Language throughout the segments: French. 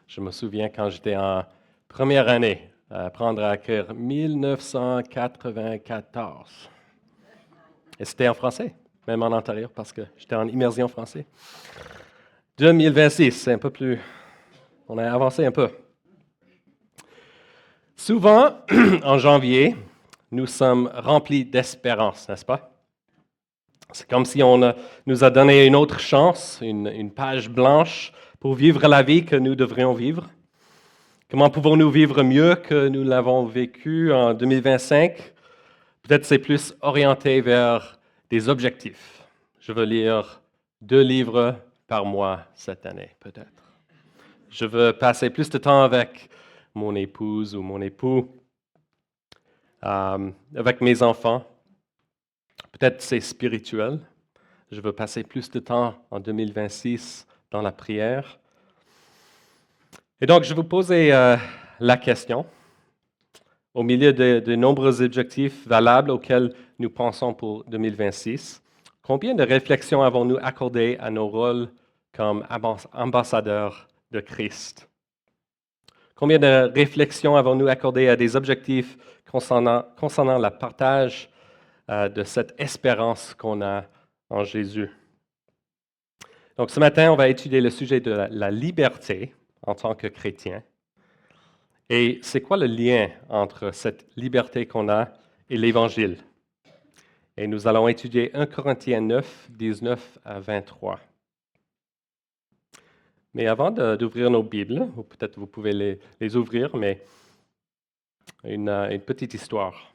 Je me souviens quand j'étais en première année, apprendre à écrire 1994. Et c'était en français, même en antérieur, parce que j'étais en immersion français. 2026, c'est un peu plus... On a avancé un peu. Souvent, en janvier, nous sommes remplis d'espérance, n'est-ce pas? C'est comme si on nous a donné une autre chance, une page blanche pour vivre la vie que nous devrions vivre. Comment pouvons-nous vivre mieux que nous l'avons vécu en 2025? Peut-être c'est plus orienté vers des objectifs. Je veux lire 2 livres par mois cette année, peut-être. Je veux passer plus de temps avec mon épouse ou mon époux, avec mes enfants. Peut-être c'est spirituel. Je veux passer plus de temps en 2026 dans la prière. Et donc, je vais vous poser la question, au milieu de nombreux objectifs valables auxquels nous pensons pour 2026, combien de réflexions avons-nous accordées à nos rôles comme ambassadeurs de Christ? Combien de réflexions avons-nous accordées à des objectifs concernant le partage de cette espérance qu'on a en Jésus? Donc, ce matin, on va étudier le sujet de la liberté en tant que chrétien. Et c'est quoi le lien entre cette liberté qu'on a et l'Évangile? Et nous allons étudier 1 Corinthiens 9, 19 à 23. Mais avant d'ouvrir nos Bibles, ou peut-être vous pouvez les ouvrir, mais une petite histoire.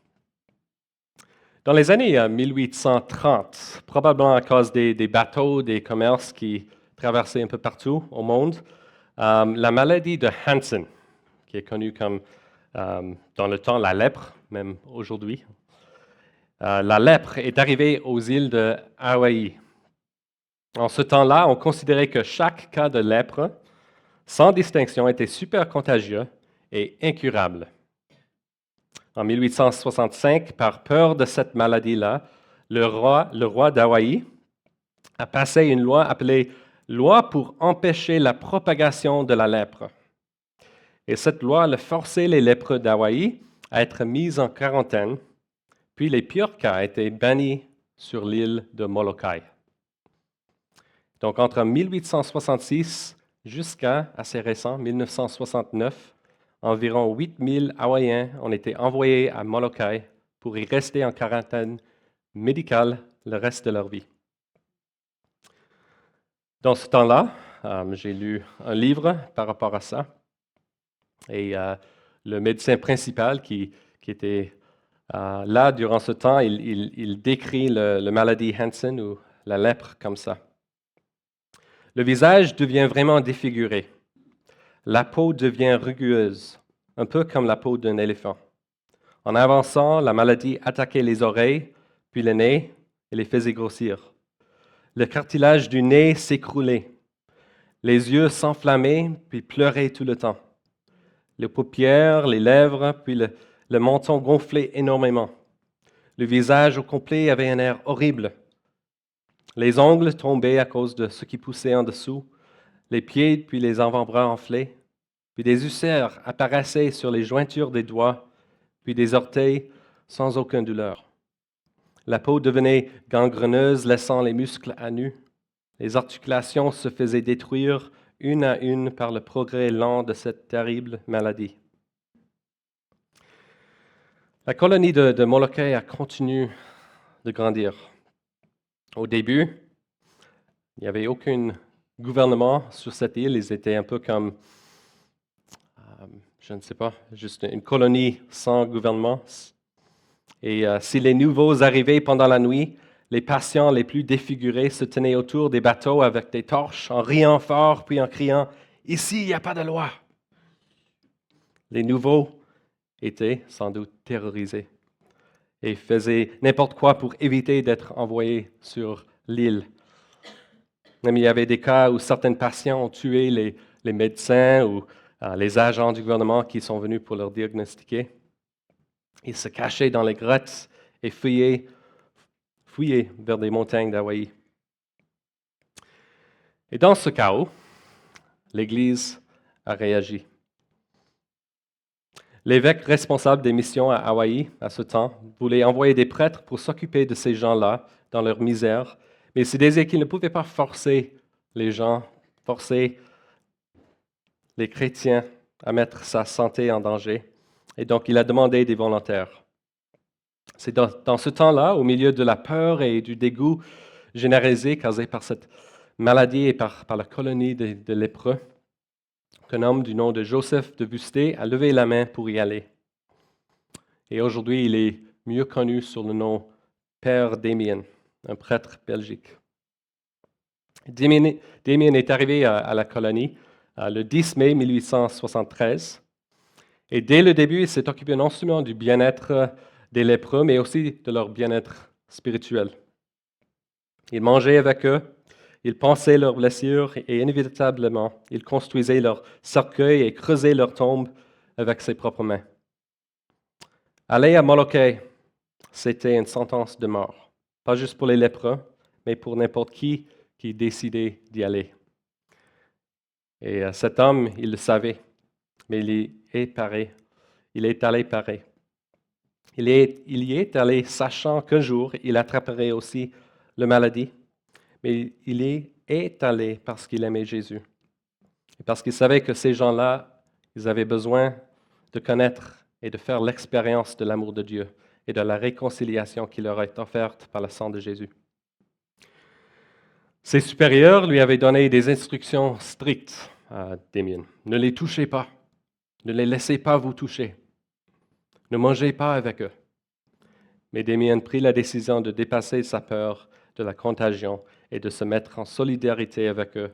Dans les années 1830, probablement à cause des bateaux, des commerces qui traversaient un peu partout au monde, la maladie de Hansen, qui est connue comme dans le temps la lèpre, même aujourd'hui, la lèpre est arrivée aux îles de Hawaï. En ce temps-là, on considérait que chaque cas de lèpre, sans distinction, était super contagieux et incurable. En 1865, par peur de cette maladie-là, le roi d'Hawaï a passé une loi appelée Loi pour empêcher la propagation de la lèpre. Et cette loi a forcé les lépreux d'Hawaï à être mis en quarantaine, puis les pires cas étaient bannis sur l'île de Molokai. Donc, entre 1866 jusqu'à assez récent, 1969, environ 8000 Hawaïens ont été envoyés à Molokai pour y rester en quarantaine médicale le reste de leur vie. Dans ce temps-là, j'ai lu un livre par rapport à ça. Et le médecin principal qui était là durant ce temps, il décrit la maladie Hansen ou la lèpre comme ça. Le visage devient vraiment défiguré. La peau devient rugueuse, un peu comme la peau d'un éléphant. En avançant, la maladie attaquait les oreilles, puis le nez, et les faisait grossir. Le cartilage du nez s'écroulait. Les yeux s'enflammaient, puis pleuraient tout le temps. Les paupières, les lèvres, puis le menton gonflait énormément. Le visage au complet avait un air horrible. Les ongles tombaient à cause de ce qui poussait en dessous, les pieds puis les avant-bras enflés, puis des ulcères apparaissaient sur les jointures des doigts, puis des orteils sans aucune douleur. La peau devenait gangreneuse, laissant les muscles à nu. Les articulations se faisaient détruire une à une par le progrès lent de cette terrible maladie. La colonie de Molokai a continué de grandir. Au début, il n'y avait aucun gouvernement sur cette île. Ils étaient un peu comme, je ne sais pas, juste une colonie sans gouvernement. Et si les nouveaux arrivaient pendant la nuit, les patients les plus défigurés se tenaient autour des bateaux avec des torches, en riant fort, puis en criant « Ici, il n'y a pas de loi !» Les nouveaux étaient sans doute terrorisés et faisaient n'importe quoi pour éviter d'être envoyés sur l'île. Même il y avait des cas où certains patients ont tué les médecins ou les agents du gouvernement qui sont venus pour leur diagnostiquer. Ils se cachaient dans les grottes et fuyaient vers des montagnes d'Hawaï. Et dans ce chaos, l'Église a réagi. L'évêque responsable des missions à Hawaï, à ce temps, voulait envoyer des prêtres pour s'occuper de ces gens-là dans leur misère, mais il se disait qu'il ne pouvait pas forcer les gens, forcer les chrétiens à mettre sa santé en danger, et donc il a demandé des volontaires. C'est dans ce temps-là, au milieu de la peur et du dégoût généralisé causé par cette maladie et par la colonie de lépreux, qu'un homme du nom de Joseph de Busté a levé la main pour y aller. Et aujourd'hui, il est mieux connu sous le nom Père Damien, un prêtre belgique. Damien est arrivé à la colonie le 10 mai 1873. Et dès le début, il s'est occupé non seulement du bien-être des lépreux, mais aussi de leur bien-être spirituel. Il mangeait avec eux, il pansait leurs blessures et inévitablement, il construisait leur cercueil et creusait leur tombe avec ses propres mains. Aller à Molokai, c'était une sentence de mort, pas juste pour les lépreux, mais pour n'importe qui décidait d'y aller. Et cet homme, il le savait, mais il y est paré. Il est allé pareil. Il y est allé sachant qu'un jour, il attraperait aussi la maladie, mais il y est allé parce qu'il aimait Jésus. Et parce qu'il savait que ces gens-là, ils avaient besoin de connaître et de faire l'expérience de l'amour de Dieu et de la réconciliation qui leur est offerte par le sang de Jésus. Ses supérieurs lui avaient donné des instructions strictes à Damien. Ne les touchez pas. Ne les laissez pas vous toucher. Ne mangez pas avec eux. Mais Damien prit la décision de dépasser sa peur de la contagion et de se mettre en solidarité avec eux.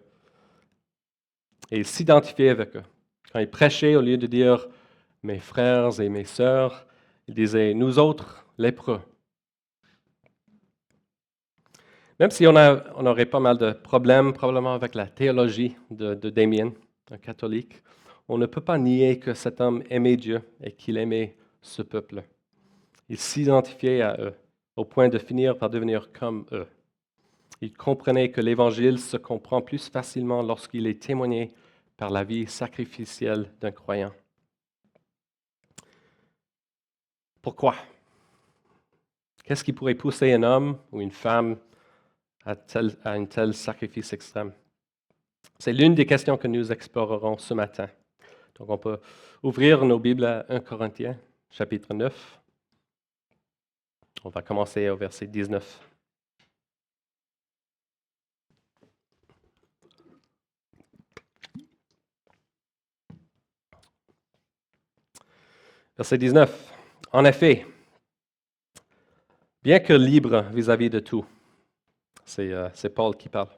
Et il s'identifiait avec eux. Quand il prêchait, au lieu de dire « mes frères et mes sœurs », il disait « nous autres, lépreux ». Même si on aurait pas mal de problèmes probablement avec la théologie de Damien, un catholique, on ne peut pas nier que cet homme aimait Dieu et qu'il aimait ce peuple. Il s'identifiait à eux, au point de finir par devenir comme eux. Il comprenait que l'Évangile se comprend plus facilement lorsqu'il est témoigné par la vie sacrificielle d'un croyant. Pourquoi? Qu'est-ce qui pourrait pousser un homme ou une femme à un tel sacrifice extrême? C'est l'une des questions que nous explorerons ce matin. Donc on peut ouvrir nos Bibles à 1 Corinthiens, chapitre 9. On va commencer au verset 19. Verset 19. En effet, bien que libre vis-à-vis de tout, c'est Paul qui parle.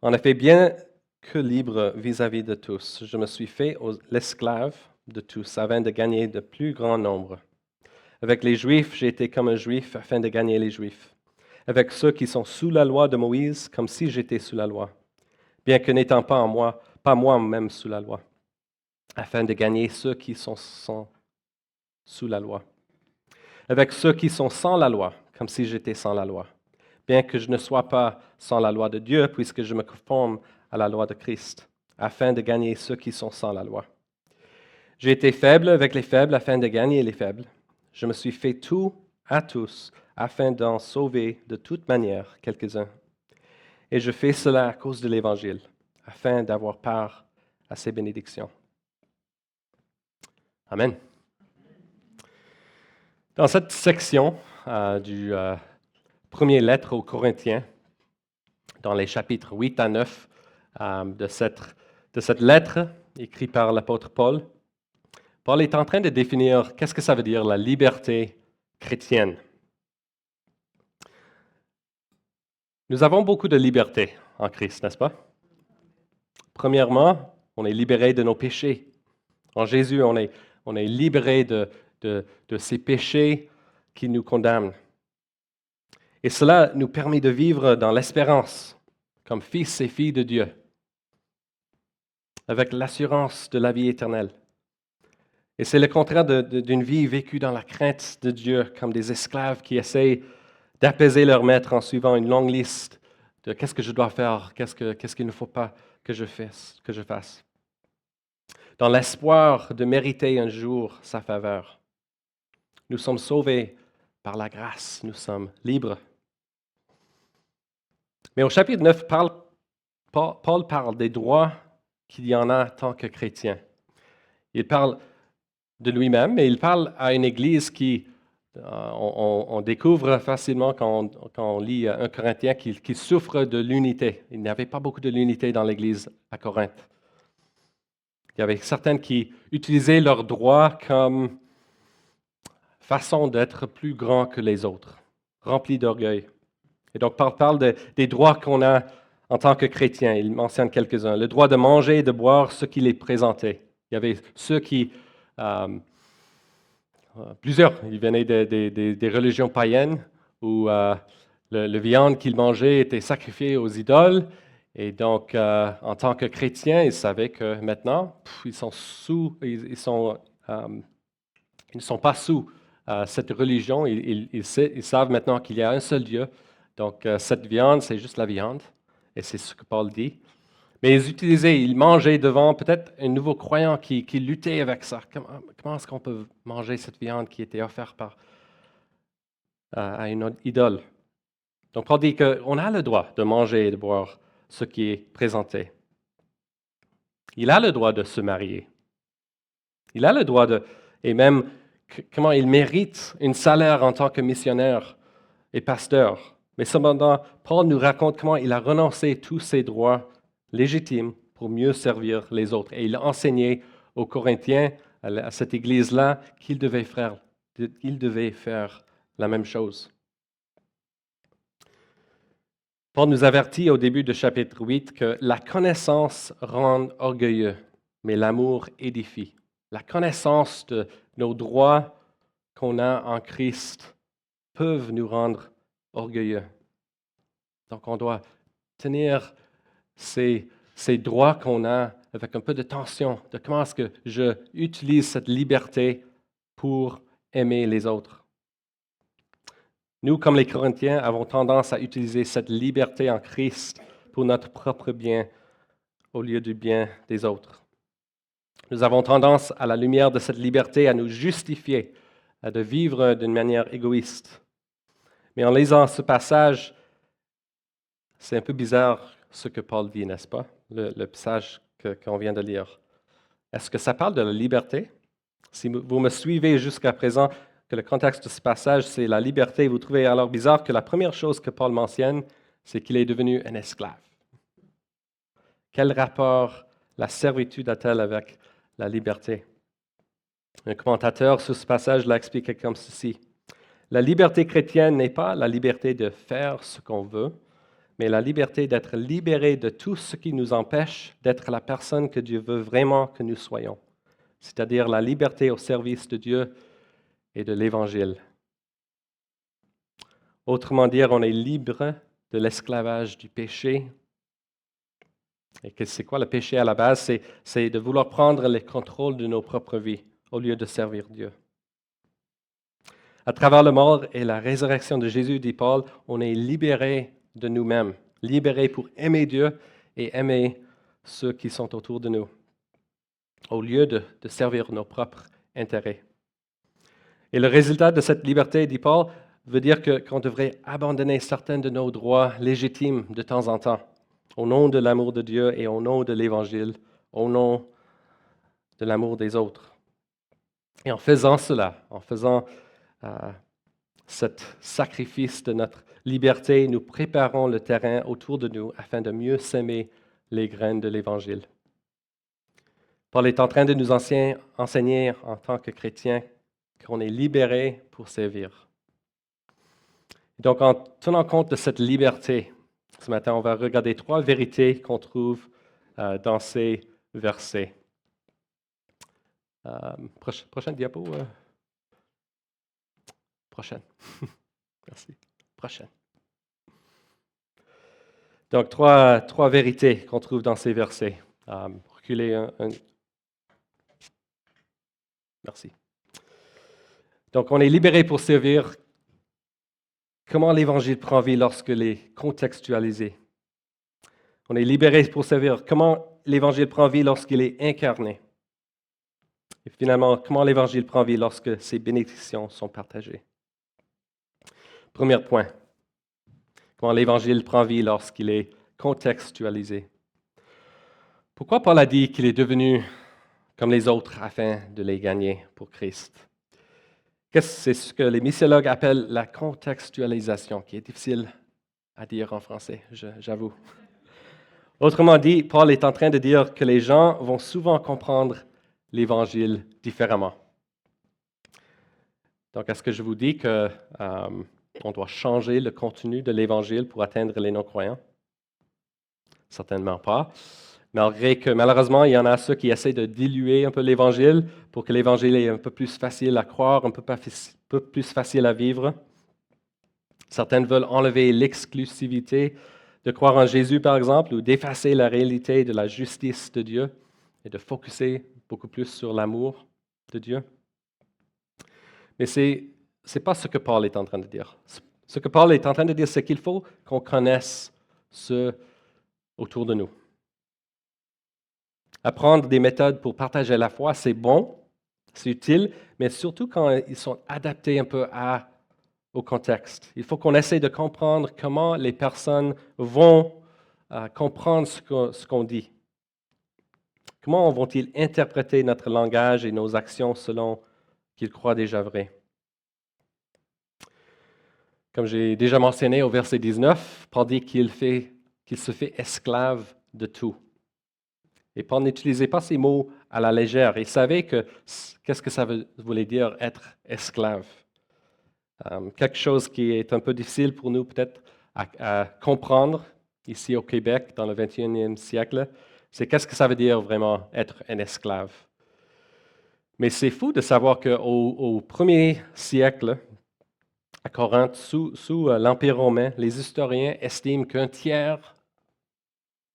En effet, bien que libre vis-à-vis de tous, je me suis fait l'esclave de tous afin de gagner de plus grand nombre. Avec les Juifs, j'ai été comme un Juif afin de gagner les Juifs. Avec ceux qui sont sous la loi de Moïse, comme si j'étais sous la loi, bien que n'étant pas moi-même sous la loi, afin de gagner ceux qui sont sous la loi. Avec ceux qui sont sans la loi, comme si j'étais sans la loi, bien que je ne sois pas sans la loi de Dieu, puisque je me conforme à la loi de Christ, afin de gagner ceux qui sont sans la loi. J'ai été faible avec les faibles afin de gagner les faibles. Je me suis fait tout à tous afin d'en sauver de toute manière quelques-uns. Et je fais cela à cause de l'Évangile, afin d'avoir part à ses bénédictions. Amen. Dans cette section du premier lettre aux Corinthiens, dans les chapitres 8 à 9 de cette lettre écrite par l'apôtre Paul, Paul est en train de définir qu'est-ce que ça veut dire la liberté chrétienne. Nous avons beaucoup de liberté en Christ, n'est-ce pas? Premièrement, on est libéré de nos péchés. En Jésus, on est libéré de ces péchés qui nous condamnent. Et cela nous permet de vivre dans l'espérance, comme fils et filles de Dieu, avec l'assurance de la vie éternelle. Et c'est le contraire d'une vie vécue dans la crainte de Dieu, comme des esclaves qui essayent d'apaiser leur maître en suivant une longue liste de qu'est-ce que je dois faire, qu'est-ce qu'il ne faut pas que je fasse. dans l'espoir de mériter un jour sa faveur. Nous sommes sauvés par la grâce, nous sommes libres. Mais au chapitre 9, Paul parle des droits qu'il y en a en tant que chrétien. Il parle de lui-même, mais il parle à une Église qui, on découvre facilement quand on lit 1 Corinthiens, qui souffre de l'unité. Il n'y avait pas beaucoup de l'unité dans l'Église à Corinthe. Il y avait certaines qui utilisaient leurs droits comme façon d'être plus grands que les autres, remplis d'orgueil. Et donc, Paul parle des droits qu'on a en tant que chrétien. Il mentionne quelques-uns. Le droit de manger et de boire ce qu'il est présenté. Il y avait ceux qui, plusieurs, ils venaient des religions païennes où le viande qu'ils mangeaient était sacrifiée aux idoles. Et donc, en tant que chrétiens, ils savaient que maintenant, ils ne sont pas sous cette religion. Ils savent maintenant qu'il y a un seul Dieu. Donc, cette viande, c'est juste la viande. Et c'est ce que Paul dit. Mais ils mangeaient devant peut-être un nouveau croyant qui luttait avec ça. Comment est-ce qu'on peut manger cette viande qui était offerte à une idole? Donc, Paul dit qu'on a le droit de manger et de boire ce qui est présenté. Il a le droit de se marier. Il a le droit et même comment il mérite un salaire en tant que missionnaire et pasteur. Mais cependant, Paul nous raconte comment il a renoncé à tous ses droits légitimes pour mieux servir les autres. Et il a enseigné aux Corinthiens, à cette église-là, qu'ils devaient faire la même chose. Paul nous avertit au début du chapitre 8 que la connaissance rend orgueilleux, mais l'amour édifie. La connaissance de nos droits qu'on a en Christ peuvent nous rendre orgueilleux. Donc, on doit tenir ces droits qu'on a avec un peu de tension, de comment est-ce que je utilise cette liberté pour aimer les autres. Nous, comme les Corinthiens, avons tendance à utiliser cette liberté en Christ pour notre propre bien au lieu du bien des autres. Nous avons tendance, à la lumière de cette liberté, à nous justifier, de vivre d'une manière égoïste. Mais en lisant ce passage, c'est un peu bizarre ce que Paul dit, n'est-ce pas? Le passage qu'on vient de lire. Est-ce que ça parle de la liberté? Si vous me suivez jusqu'à présent, que le contexte de ce passage, c'est la liberté, vous trouvez alors bizarre que la première chose que Paul mentionne, c'est qu'il est devenu un esclave. Quel rapport la servitude a-t-elle avec la liberté? Un commentateur sur ce passage l'a expliqué comme ceci. La liberté chrétienne n'est pas la liberté de faire ce qu'on veut, mais la liberté d'être libéré de tout ce qui nous empêche d'être la personne que Dieu veut vraiment que nous soyons, c'est-à-dire la liberté au service de Dieu et de l'Évangile. Autrement dit, on est libre de l'esclavage du péché. Et c'est quoi le péché à la base? C'est de vouloir prendre le contrôle de nos propres vies au lieu de servir Dieu. À travers la mort et la résurrection de Jésus, dit Paul, on est libéré de nous-mêmes, libéré pour aimer Dieu et aimer ceux qui sont autour de nous, au lieu de servir nos propres intérêts. Et le résultat de cette liberté, dit Paul, veut dire qu'on devrait abandonner certains de nos droits légitimes de temps en temps, au nom de l'amour de Dieu et au nom de l'Évangile, au nom de l'amour des autres. Et en faisant cela, en faisant cet sacrifice de notre liberté, nous préparons le terrain autour de nous afin de mieux s'aimer les graines de l'Évangile. Paul est en train de nous enseigner en tant que chrétiens qu'on est libéré pour servir. Donc, en tenant compte de cette liberté, ce matin, on va regarder 3 vérités qu'on trouve dans ces versets. Prochaine diapo. Prochaine. Merci. Prochaine. Donc, trois vérités qu'on trouve dans ces versets. Reculez un. Merci. Donc, on est libéré pour servir. Comment l'Évangile prend vie lorsqu'il est contextualisé? On est libéré pour servir. Comment l'Évangile prend vie lorsqu'il est incarné? Et finalement, comment l'Évangile prend vie lorsque ces bénédictions sont partagées? Premier point, comment l'Évangile prend vie lorsqu'il est contextualisé. Pourquoi Paul a dit qu'il est devenu comme les autres afin de les gagner pour Christ? C'est ce que les missiologues appellent la contextualisation, qui est difficile à dire en français, j'avoue. Autrement dit, Paul est en train de dire que les gens vont souvent comprendre l'Évangile différemment. Donc, est-ce que je vous dis qu'on doit changer le contenu de l'Évangile pour atteindre les non-croyants? Certainement pas. Malgré que, malheureusement, il y en a ceux qui essaient de diluer un peu l'Évangile pour que l'Évangile est un peu plus facile à croire, un peu plus facile à vivre. Certains veulent enlever l'exclusivité de croire en Jésus, par exemple, ou d'effacer la réalité de la justice de Dieu et de focuser beaucoup plus sur l'amour de Dieu. Mais ce n'est pas ce que Paul est en train de dire. Ce que Paul est en train de dire, c'est qu'il faut qu'on connaisse ce autour de nous. Apprendre des méthodes pour partager la foi, c'est bon, c'est utile, mais surtout quand ils sont adaptés un peu au contexte. Il faut qu'on essaie de comprendre comment les personnes vont comprendre ce qu'on dit. Comment vont-ils interpréter notre langage et nos actions selon qu'ils croient déjà vrai? Comme j'ai déjà mentionné au verset 19, Paul dit qu'il se fait esclave de tout. Et Paul n'utilisait pas ces mots à la légère. Il savait qu'est-ce que ça voulait dire être esclave. Quelque chose qui est un peu difficile pour nous peut-être à comprendre ici au Québec dans le 21e siècle, c'est qu'est-ce que ça veut dire vraiment être un esclave. Mais c'est fou de savoir qu'au premier siècle, à Corinthe, sous l'Empire romain, les historiens estiment qu'un tiers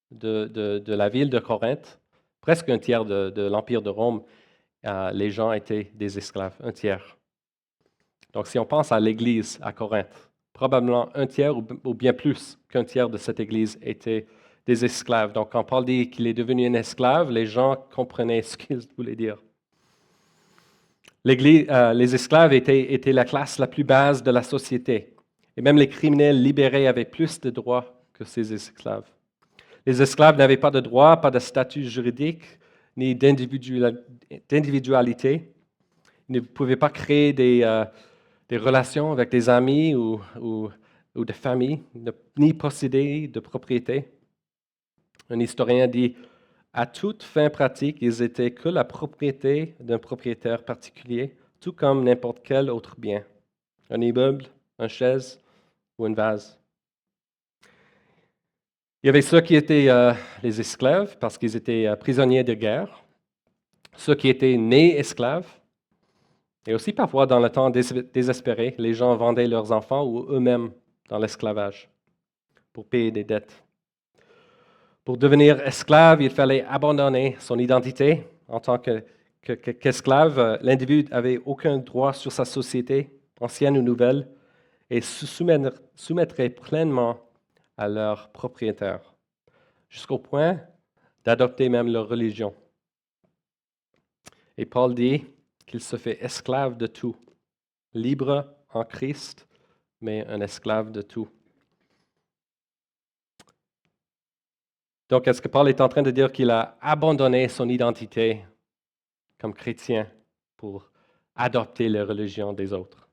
de la ville de Corinthe, presque un tiers de l'Empire de Rome, les gens étaient des esclaves, un tiers. Donc, si on pense à l'Église à Corinthe, probablement un tiers ou bien plus qu'un tiers de cette Église étaient des esclaves. Donc, quand Paul dit qu'il est devenu un esclave, les gens comprenaient ce qu'il voulait dire. Les esclaves étaient la classe la plus basse de la société. Et même les criminels libérés avaient plus de droits que ces esclaves. Les esclaves n'avaient pas de droits, pas de statut juridique, ni d'individualité. Ils ne pouvaient pas créer des relations avec des amis ou des familles, ni posséder de propriété. Un historien dit, à toute fin pratique, ils étaient que la propriété d'un propriétaire particulier, tout comme n'importe quel autre bien, un immeuble, une chaise ou une vase. Il y avait ceux qui étaient les esclaves parce qu'ils étaient prisonniers de guerre, ceux qui étaient nés esclaves, et aussi parfois dans le temps désespéré, les gens vendaient leurs enfants ou eux-mêmes dans l'esclavage pour payer des dettes. Pour devenir esclave, il fallait abandonner son identité en tant qu'esclave. L'individu n'avait aucun droit sur sa société, ancienne ou nouvelle, et se soumettrait pleinement à leur propriétaire, jusqu'au point d'adopter même leur religion. Et Paul dit qu'il se fait esclave de tout, libre en Christ, mais un esclave de tout. Donc, est-ce que Paul est en train de dire qu'il a abandonné son identité comme chrétien pour adopter les religions des autres?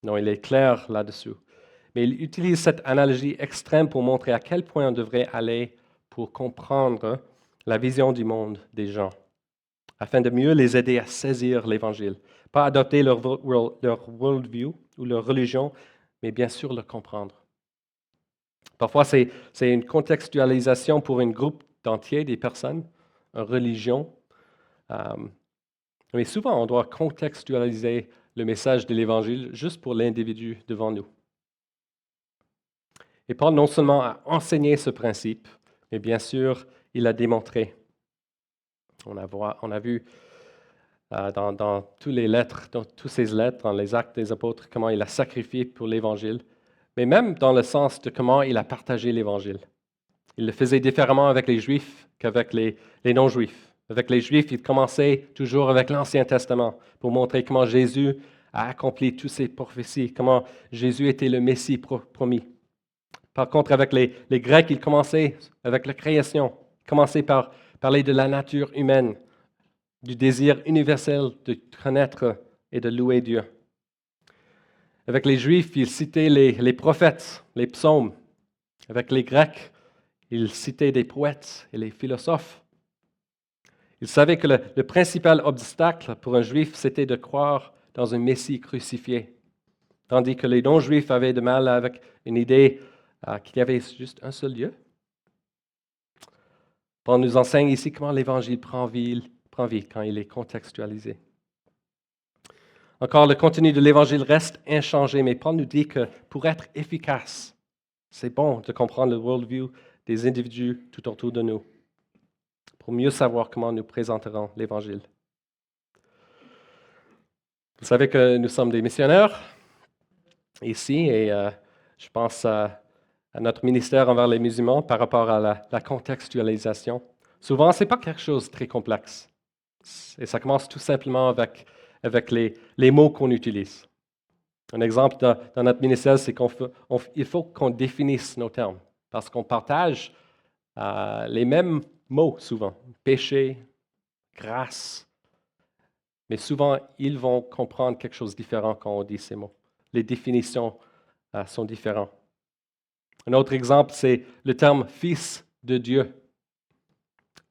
Non, il est clair là-dessus. Mais il utilise cette analogie extrême pour montrer à quel point on devrait aller pour comprendre la vision du monde des gens, afin de mieux les aider à saisir l'Évangile. Pas adopter leur worldview ou leur religion, mais bien sûr le comprendre. Parfois, c'est une contextualisation pour un groupe entier des personnes, une religion. Mais souvent, on doit contextualiser le message de l'Évangile juste pour l'individu devant nous. Et Paul non seulement a enseigné ce principe, mais bien sûr, il l'a démontré. On a vu dans toutes les lettres, dans toutes ces lettres, dans les actes des apôtres, comment il a sacrifié pour l'Évangile, mais même dans le sens de comment il a partagé l'Évangile. Il le faisait différemment avec les Juifs qu'avec les non-Juifs, Avec les Juifs, il commençait toujours avec l'Ancien Testament pour montrer comment Jésus a accompli toutes ces prophéties, comment Jésus était le Messie promis. Par contre, avec les Grecs, il commençait avec la création. Il commençait par parler de la nature humaine, du désir universel de connaître et de louer Dieu. Avec les Juifs, il citait les prophètes, les psaumes. Avec les Grecs, il citait des poètes et les philosophes. Il savait que le principal obstacle pour un Juif, c'était de croire dans un Messie crucifié, tandis que les non-Juifs avaient de mal avec une idée qu'il y avait juste un seul Dieu. Paul nous enseigne ici comment l'Évangile prend vie quand il est contextualisé. Encore, le contenu de l'Évangile reste inchangé, mais Paul nous dit que pour être efficace, c'est bon de comprendre le worldview des individus tout autour de nous, pour mieux savoir comment nous présenterons l'Évangile. Vous savez que nous sommes des missionnaires ici, et je pense à notre ministère envers les musulmans par rapport à la contextualisation. Souvent, ce n'est pas quelque chose de très complexe. Et ça commence tout simplement avec les mots qu'on utilise. Un exemple dans notre ministère, c'est qu'il faut qu'on définisse nos termes, parce qu'on partage les mêmes mots souvent, péché, grâce, mais souvent, ils vont comprendre quelque chose de différent quand on dit ces mots. Les définitions sont différentes. Un autre exemple, c'est le terme fils de Dieu.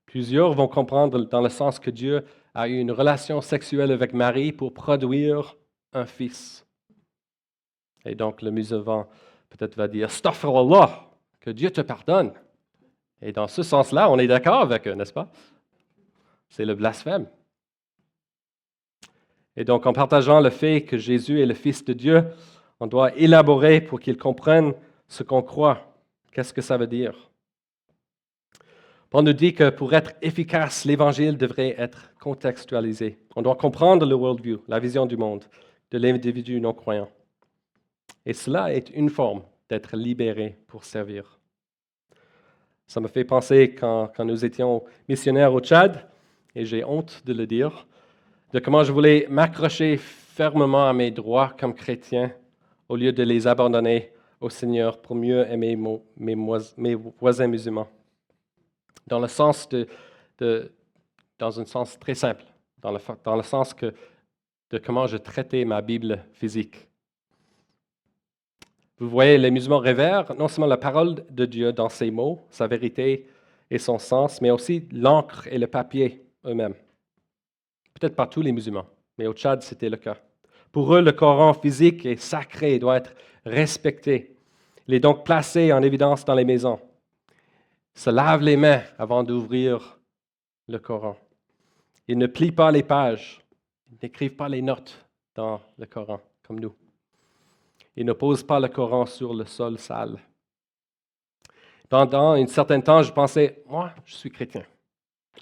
Plusieurs vont comprendre dans le sens que Dieu a eu une relation sexuelle avec Marie pour produire un fils. Et donc, le musulman peut-être va dire « Astaghfirullah », que Dieu te pardonne. Et dans ce sens-là, on est d'accord avec eux, n'est-ce pas? C'est le blasphème. Et donc, en partageant le fait que Jésus est le Fils de Dieu, on doit élaborer pour qu'ils comprennent ce qu'on croit. Qu'est-ce que ça veut dire? On nous dit que pour être efficace, l'Évangile devrait être contextualisé. On doit comprendre le worldview, la vision du monde, de l'individu non-croyant. Et cela est une forme d'être libéré pour servir. Ça me fait penser quand nous étions missionnaires au Tchad, et j'ai honte de le dire, de comment je voulais m'accrocher fermement à mes droits comme chrétien au lieu de les abandonner au Seigneur pour mieux aimer mes voisins musulmans. Dans un sens très simple, dans le sens de comment je traitais ma Bible physique. Vous voyez, les musulmans révèrent non seulement la parole de Dieu dans ses mots, sa vérité et son sens, mais aussi l'encre et le papier eux-mêmes. Peut-être pas tous les musulmans, mais au Tchad, c'était le cas. Pour eux, le Coran physique est sacré et doit être respecté. Il est donc placé en évidence dans les maisons. Ils se lavent les mains avant d'ouvrir le Coran. Ils ne plient pas les pages. Ils n'écrivent pas les notes dans le Coran, comme nous. Ils ne posent pas le Coran sur le sol sale. Pendant un certain temps, je pensais, moi, je suis chrétien.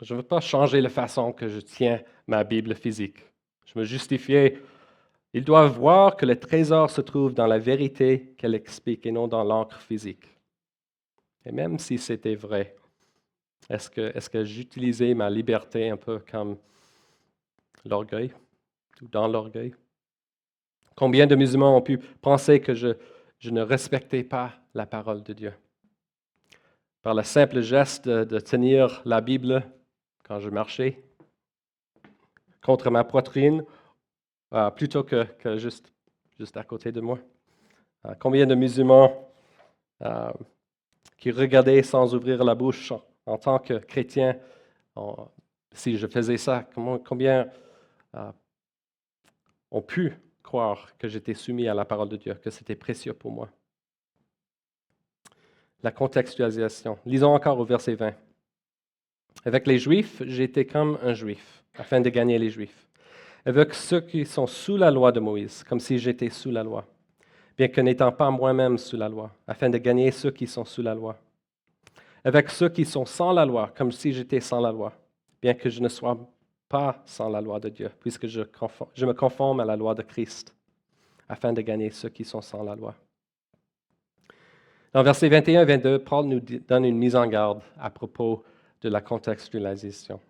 Je ne veux pas changer la façon que je tiens ma Bible physique. Je me justifiais. Ils doivent voir que le trésor se trouve dans la vérité qu'elle explique et non dans l'encre physique. Et même si c'était vrai, est-ce que j'utilisais ma liberté un peu comme l'orgueil ou dans l'orgueil? Combien de musulmans ont pu penser que je ne respectais pas la parole de Dieu? Par le simple geste de tenir la Bible quand je marchais contre ma poitrine, plutôt que juste à côté de moi. Combien de musulmans qui regardaient sans ouvrir la bouche en tant que chrétien, si je faisais ça, combien ont pu croire que j'étais soumis à la parole de Dieu, que c'était précieux pour moi? La contextualisation. Lisons encore au verset 20. Avec les Juifs, j'étais comme un Juif, afin de gagner les Juifs. Avec ceux qui sont sous la loi de Moïse, comme si j'étais sous la loi, bien que n'étant pas moi-même sous la loi, afin de gagner ceux qui sont sous la loi. Avec ceux qui sont sans la loi, comme si j'étais sans la loi, bien que je ne sois pas sans la loi de Dieu, puisque je me conforme à la loi de Christ, afin de gagner ceux qui sont sans la loi. Dans versets 21 et 22, Paul nous donne une mise en garde à propos de la contextualisation.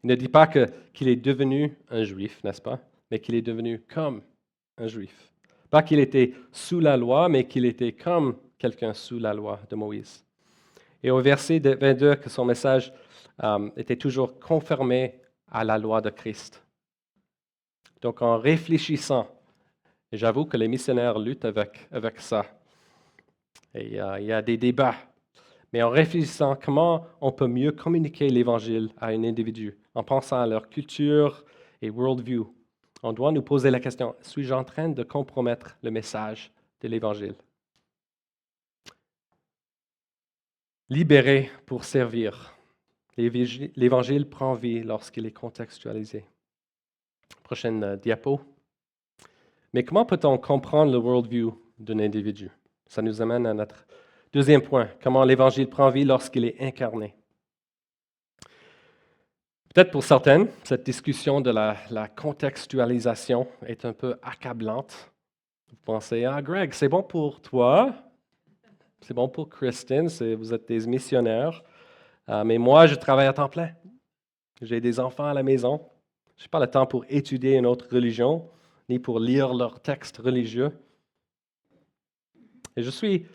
Il ne dit pas qu'il est devenu un juif, n'est-ce pas? Mais qu'il est devenu comme un juif. Pas qu'il était sous la loi, mais qu'il était comme quelqu'un sous la loi de Moïse. Et au verset 22, que son message était toujours confirmé à la loi de Christ. Donc en réfléchissant, et j'avoue que les missionnaires luttent avec ça, et il y a des débats, mais en réfléchissant comment on peut mieux communiquer l'Évangile à un individu, en pensant à leur culture et worldview, on doit nous poser la question, suis-je en train de compromettre le message de l'Évangile? Libéré pour servir. L'Évangile prend vie lorsqu'il est contextualisé. Prochaine diapo. Mais comment peut-on comprendre le worldview d'un individu? Ça nous amène à notre deuxième point. Comment l'Évangile prend vie lorsqu'il est incarné? Peut-être pour certaines, cette discussion de la contextualisation est un peu accablante. Vous pensez, ah Greg, c'est bon pour toi, c'est bon pour Kristen, vous êtes des missionnaires, mais moi, je travaille à temps plein. J'ai des enfants à la maison. Je n'ai pas le temps pour étudier une autre religion, ni pour lire leurs textes religieux. Et je suis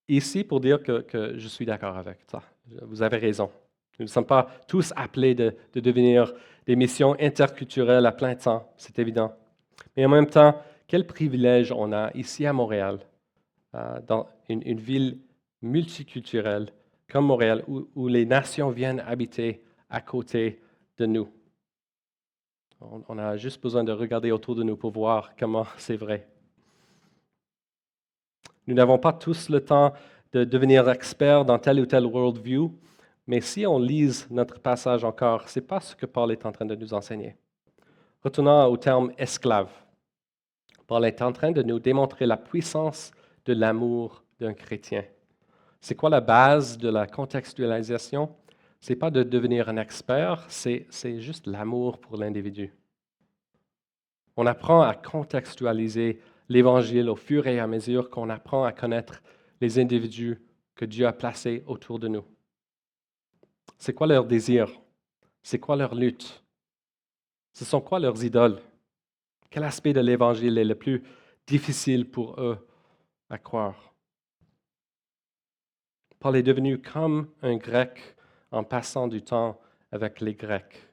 ici pour dire que je suis d'accord avec ça. Vous avez raison. Nous ne sommes pas tous appelés de devenir des missions interculturelles à plein temps, c'est évident. Mais en même temps, quel privilège on a ici à Montréal, dans une ville multiculturelle comme Montréal, où les nations viennent habiter à côté de nous. On a juste besoin de regarder autour de nous pour voir comment c'est vrai. Nous n'avons pas tous le temps de devenir experts dans tel ou tel worldview, mais si on lise notre passage encore, ce n'est pas ce que Paul est en train de nous enseigner. Retournons au terme esclave. Paul est en train de nous démontrer la puissance de l'amour d'un chrétien. C'est quoi la base de la contextualisation? Ce n'est pas de devenir un expert, c'est juste l'amour pour l'individu. On apprend à contextualiser l'Évangile au fur et à mesure qu'on apprend à connaître les individus que Dieu a placés autour de nous. C'est quoi leur désir? C'est quoi leur lutte? Ce sont quoi leurs idoles? Quel aspect de l'Évangile est le plus difficile pour eux à croire? Paul est devenu comme un Grec en passant du temps avec les Grecs.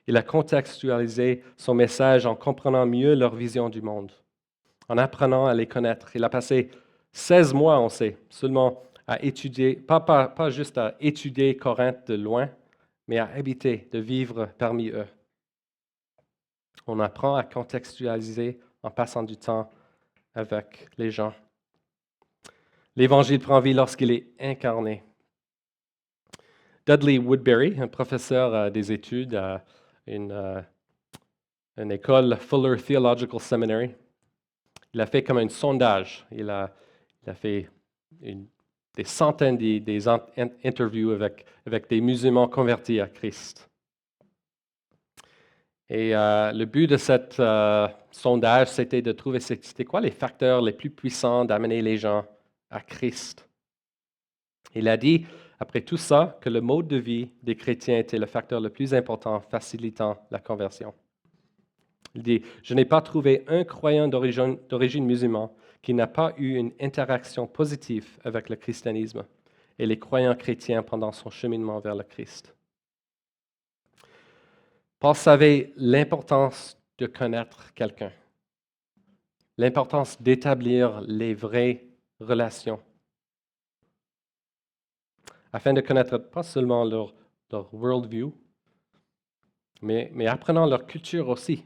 Il a contextualisé son message en comprenant mieux leur vision du monde, en apprenant à les connaître. Il a passé 16 mois, on sait, seulement à étudier, pas juste à étudier Corinthe de loin, mais à habiter, de vivre parmi eux. On apprend à contextualiser en passant du temps avec les gens. L'Évangile prend vie lorsqu'il est incarné. Dudley Woodbury, un professeur des études à une école, Fuller Theological Seminary, il a fait comme un sondage. Il a fait des centaines d'interviews avec des musulmans convertis à Christ. Et le but de ce sondage, c'était de trouver c'était quoi les facteurs les plus puissants d'amener les gens à Christ. Il a dit, après tout ça, que le mode de vie des chrétiens était le facteur le plus important facilitant la conversion. Il dit, je n'ai pas trouvé un croyant d'origine musulmane qui n'a pas eu une interaction positive avec le christianisme et les croyants chrétiens pendant son cheminement vers le Christ. Paul savait l'importance de connaître quelqu'un, l'importance d'établir les vraies relations, afin de connaître pas seulement leur worldview, mais apprenant leur culture aussi.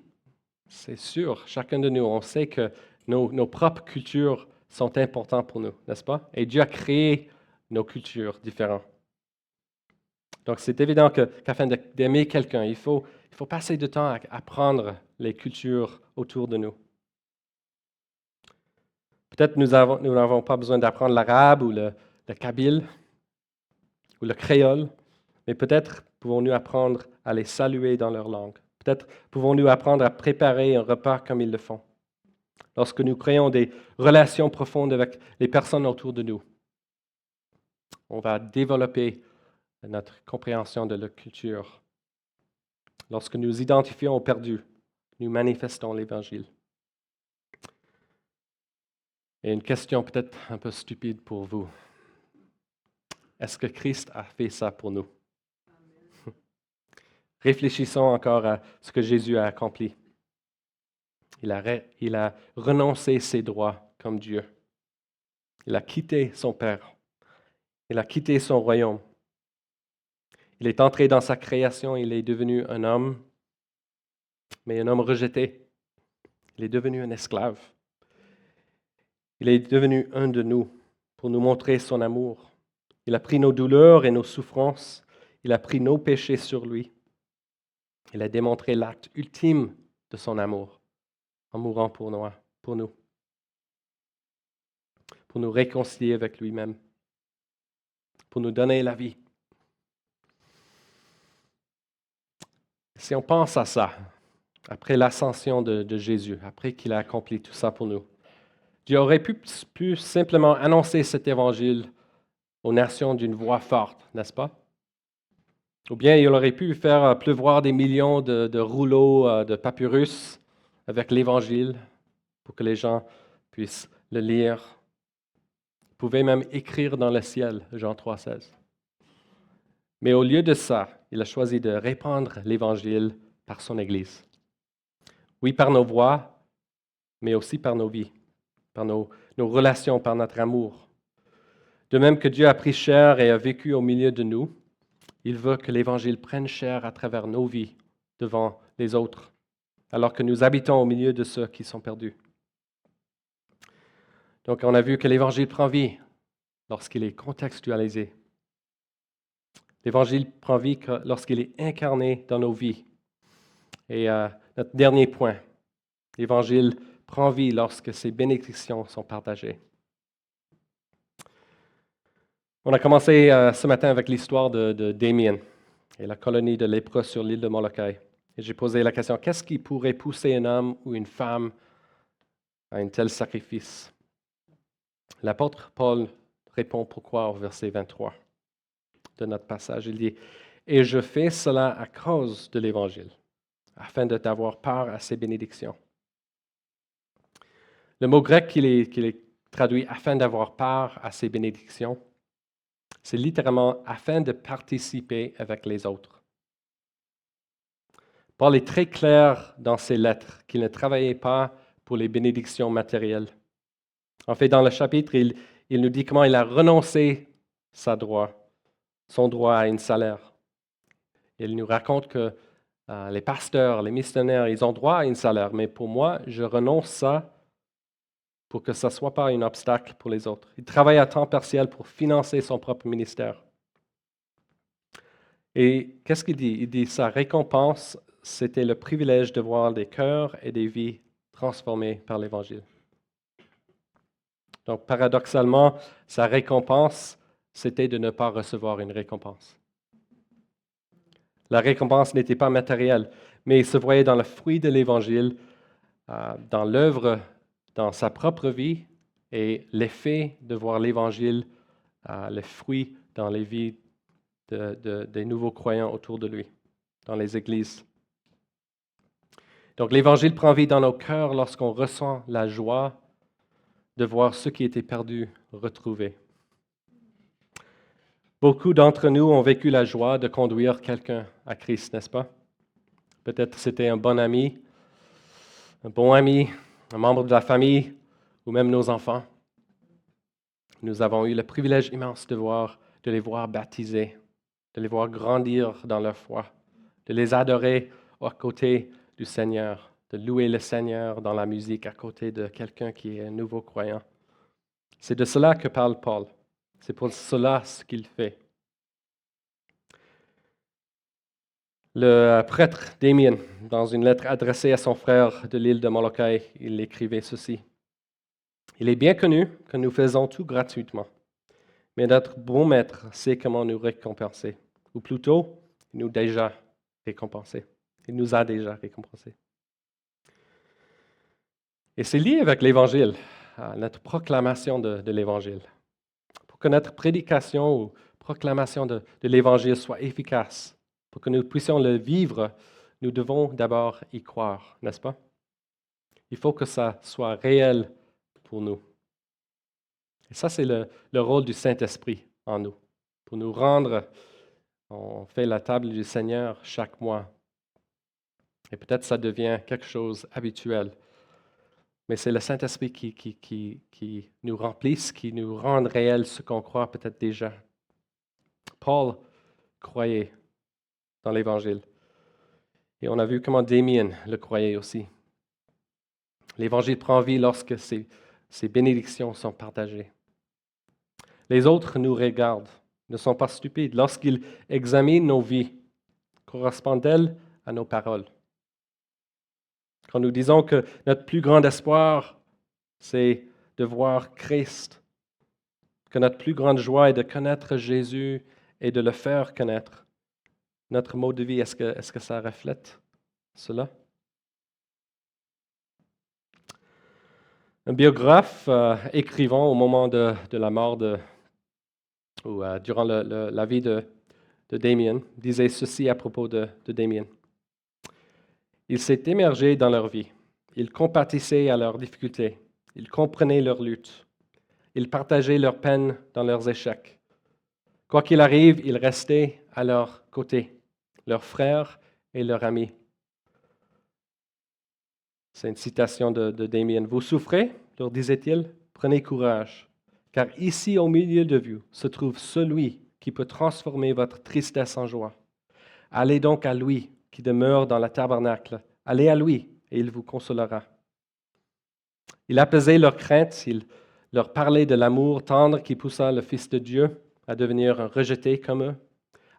C'est sûr, chacun de nous, on sait que nos propres cultures sont importantes pour nous, n'est-ce pas? Et Dieu a créé nos cultures différentes. Donc, c'est évident qu'afin d'aimer quelqu'un, il faut passer du temps à apprendre les cultures autour de nous. Peut-être nous n'avons pas besoin d'apprendre l'arabe ou le kabyle ou le créole, mais peut-être pouvons-nous apprendre à les saluer dans leur langue. Peut-être pouvons-nous apprendre à préparer un repas comme ils le font. Lorsque nous créons des relations profondes avec les personnes autour de nous, on va développer notre compréhension de leur culture. lorsque nous identifions aux perdus, nous manifestons l'Évangile. Et une question peut-être un peu stupide pour vous. Est-ce que Christ a fait ça pour nous? Réfléchissons encore à ce que Jésus a accompli. Il a renoncé ses droits comme Dieu. Il a quitté son Père. Il a quitté son royaume. Il est entré dans sa création. Il est devenu un homme, mais un homme rejeté. Il est devenu un esclave. Il est devenu un de nous pour nous montrer son amour. Il a pris nos douleurs et nos souffrances. Il a pris nos péchés sur lui. Il a démontré l'acte ultime de son amour en mourant pour nous, pour nous réconcilier avec lui-même, pour nous donner la vie. Si on pense à ça, après l'ascension de Jésus, après qu'il a accompli tout ça pour nous, Dieu aurait pu simplement annoncer cet évangile aux nations d'une voix forte, n'est-ce pas? Ou bien il aurait pu faire pleuvoir des millions de rouleaux de papyrus avec l'Évangile pour que les gens puissent le lire. Il pouvait même écrire dans le ciel, Jean 3,16. Mais au lieu de ça, il a choisi de répandre l'Évangile par son Église. Oui, par nos voix, mais aussi par nos vies, par nos relations, par notre amour. De même que Dieu a pris chair et a vécu au milieu de nous, il veut que l'Évangile prenne chair à travers nos vies devant les autres, alors que nous habitons au milieu de ceux qui sont perdus. Donc, on a vu que l'Évangile prend vie lorsqu'il est contextualisé. L'Évangile prend vie lorsqu'il est incarné dans nos vies. Et notre dernier point, l'Évangile prend vie lorsque ses bénédictions sont partagées. On a commencé ce matin avec l'histoire de Damien et la colonie de lépreux sur l'île de Molokai. Et j'ai posé la question, qu'est-ce qui pourrait pousser un homme ou une femme à un tel sacrifice? L'apôtre Paul répond pourquoi au verset 23 de notre passage. Il dit, « Et je fais cela à cause de l'Évangile, afin de t'avoir part à ses bénédictions. » Le mot grec qu'il est traduit « afin d'avoir part à ses bénédictions », c'est littéralement « afin de participer avec les autres ». Paul est très clair dans ses lettres qu'il ne travaillait pas pour les bénédictions matérielles. En fait, dans le chapitre, il nous dit comment il a renoncé son droit à un salaire. Il nous raconte que les pasteurs, les missionnaires, ils ont droit à un salaire, mais pour moi, je renonce ça pour que ça ne soit pas un obstacle pour les autres. Il travaille à temps partiel pour financer son propre ministère. Et qu'est-ce qu'il dit? Il dit sa récompense, c'était le privilège de voir des cœurs et des vies transformés par l'Évangile. Donc, paradoxalement, sa récompense, c'était de ne pas recevoir une récompense. La récompense n'était pas matérielle, mais il se voyait dans le fruit de l'Évangile, dans l'œuvre, dans sa propre vie, et l'effet de voir l'Évangile, le fruit dans les vies des nouveaux croyants autour de lui, dans les églises. Donc, l'Évangile prend vie dans nos cœurs lorsqu'on ressent la joie de voir ceux qui étaient perdus retrouvés. Beaucoup d'entre nous ont vécu la joie de conduire quelqu'un à Christ, n'est-ce pas? Peut-être c'était un bon ami, un membre de la famille, ou même nos enfants. Nous avons eu le privilège immense de les voir baptisés, de les voir grandir dans leur foi, de les adorer à côté du Seigneur, de louer le Seigneur dans la musique à côté de quelqu'un qui est un nouveau croyant. C'est de cela que parle Paul. C'est pour cela ce qu'il fait. Le prêtre Damien, dans une lettre adressée à son frère de l'île de Molokai, il écrivait ceci. « Il est bien connu que nous faisons tout gratuitement, mais notre bon maître sait comment nous récompenser, ou plutôt, il nous a déjà récompensés. Il nous a déjà récompensés. » Et c'est lié avec l'Évangile, notre proclamation de l'Évangile. Pour que notre prédication ou proclamation de l'Évangile soit efficace, pour que nous puissions le vivre, nous devons d'abord y croire, n'est-ce pas? Il faut que ça soit réel pour nous. Et ça, c'est le rôle du Saint-Esprit en nous, pour nous rendre, on fait la table du Seigneur chaque mois. Et peut-être ça devient quelque chose habituel. Mais c'est le Saint-Esprit qui nous remplisse, qui nous rend réel ce qu'on croit peut-être déjà. Paul croyait dans l'Évangile. Et on a vu comment Damien le croyait aussi. L'Évangile prend vie lorsque ces bénédictions sont partagées. Les autres nous regardent, ne sont pas stupides. Lorsqu'ils examinent nos vies, correspondent-elles à nos paroles? Quand nous disons que notre plus grand espoir, c'est de voir Christ, que notre plus grande joie est de connaître Jésus et de le faire connaître, notre mode de vie, est-ce que ça reflète cela? Un biographe écrivant au moment de la mort ou durant la vie de Damien disait ceci à propos de Damien. Il s'est immergé dans leur vie. Il compatissait à leurs difficultés. Il comprenait leurs luttes. Il partageait leurs peines dans leurs échecs. Quoi qu'il arrive, il restait à leur côté, leur frère et leur ami. C'est une citation de Damien. Vous souffrez, leur disait-il, prenez courage, car ici au milieu de vous se trouve celui qui peut transformer votre tristesse en joie. Allez donc à lui qui demeure dans le tabernacle. Allez à lui et il vous consolera. Il apaisait leurs craintes, il leur parlait de l'amour tendre qui poussa le Fils de Dieu à devenir un rejeté comme eux,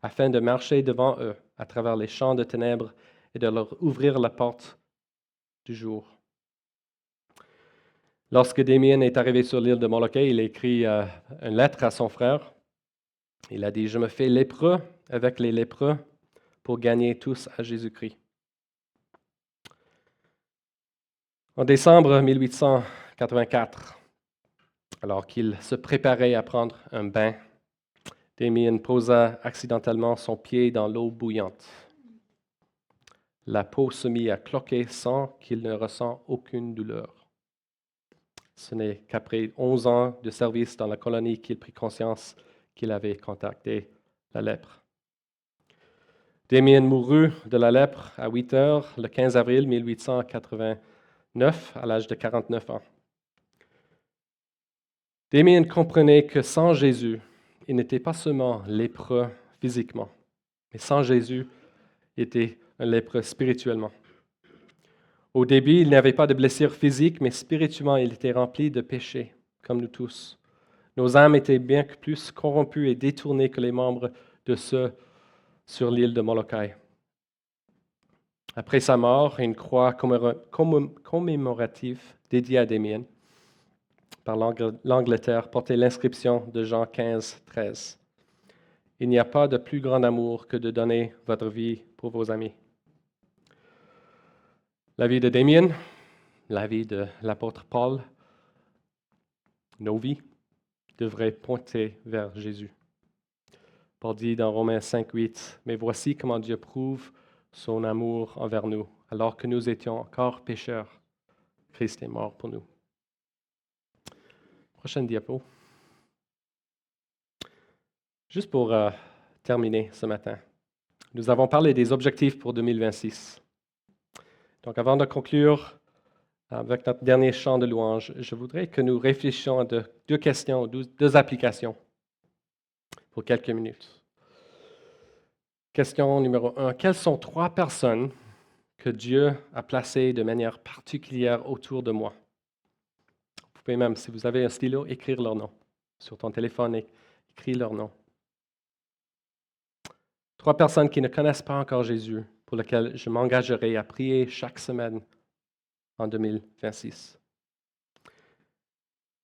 afin de marcher devant eux à travers les champs de ténèbres et de leur ouvrir la porte du jour. Lorsque Damien est arrivé sur l'île de Molokai, il a écrit une lettre à son frère. Il a dit, « Je me fais lépreux avec les lépreux pour gagner tous à Jésus-Christ. » En décembre 1884, alors qu'il se préparait à prendre un bain, Damien posa accidentellement son pied dans l'eau bouillante. La peau se mit à cloquer sans qu'il ne ressent aucune douleur. Ce n'est qu'après 11 ans de service dans la colonie qu'il prit conscience qu'il avait contracté la lèpre. Damien mourut de la lèpre à 8 heures le 15 avril 1889 à l'âge de 49 ans. Damien comprenait que sans Jésus, il n'était pas seulement lépreux physiquement, mais sans Jésus, il était un lépreux spirituellement. Au début, il n'avait pas de blessure physique, mais spirituellement, il était rempli de péchés, comme nous tous. Nos âmes étaient bien plus corrompues et détournées que les membres de ceux sur l'île de Molokai. Après sa mort, une croix commémorative dédiée à Damien par l'Angleterre portait l'inscription de Jean 15, 13. Il n'y a pas de plus grand amour que de donner votre vie pour vos amis. La vie de Damien, la vie de l'apôtre Paul, nos vies devraient pointer vers Jésus. Paul dit dans Romains 5, 8, « Mais voici comment Dieu prouve son amour envers nous. Alors que nous étions encore pécheurs, Christ est mort pour nous. » Prochaine diapo. Juste pour terminer ce matin, nous avons parlé des objectifs pour 2026. Donc avant de conclure avec notre dernier chant de louange, je voudrais que nous réfléchissions à deux questions, deux applications pour quelques minutes. Question numéro 1. Quelles sont 3 personnes que Dieu a placées de manière particulière autour de moi? Vous pouvez même, si vous avez un stylo, écrire leur nom. Sur ton téléphone, écris leur nom. 3 personnes qui ne connaissent pas encore Jésus, pour lesquelles je m'engagerai à prier chaque semaine en 2026.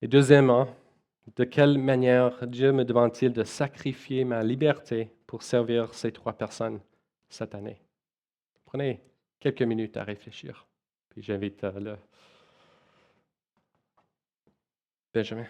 Et deuxièmement, de quelle manière Dieu me demande-t-il de sacrifier ma liberté pour servir ces 3 personnes cette année? Prenez quelques minutes à réfléchir. Puis j'invite le Benjamin.